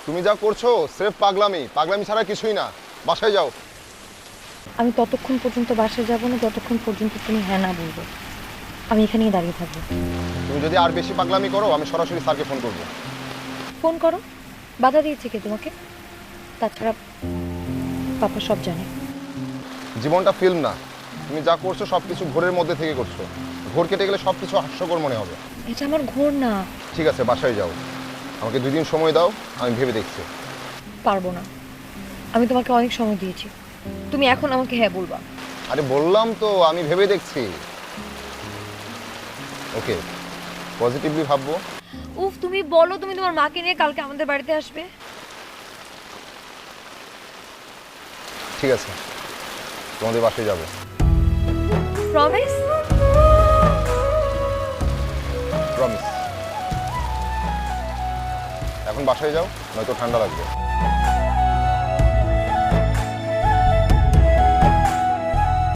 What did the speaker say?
তুমি যা করছো স্রেফ পাগলামি, পাগলামি ছাড়া কিছুই না। বাসায় যাও। আমি ততক্ষণ পর্যন্ত বাসায় যাব না যতক্ষণ পর্যন্ত তুমি হ্যাঁ না বলবে। আমি এখানেই দাঁড়িয়ে থাকবো। তুমি যদি আর বেশি পাগলামি করো আমি সরাসরি স্যারকে ফোন করবো। ফোন করো। বাধা দিয়েছে কে তোমাকে? তাছাড়া পাপা সব জানে। জীবনটা ফিল্ম না, তুমি যা করছো সব কিছু ঘোরের মধ্যে থেকে করছো। ঘোর কেটে গেলে সব কিছু হাস্যকর মনে হবে। এটা আমার ঘোর না। ঠিক আছে, বাসায় যাও। আমাকে 2 দিন সময় দাও, আমি ভেবে দেখছি। পারবো না। আমি তোমাকে অনেক সময় দিয়েছি, তুমি এখন আমাকে হ্যাঁ বলবা। আরে বললাম তো আমি ভেবে দেখছি। ওকে, পজিটিভলি ভাববো। উফ, তুমি বলো তুমি তোমার মাকে নিয়ে কালকে আমাদের বাড়িতে আসবে। ঠিক আছে, তোমাদের বাসায় যাবো। প্রমিস? প্রমিস। এখন বাসায় যাও, নয়তো ঠান্ডা লাগবে।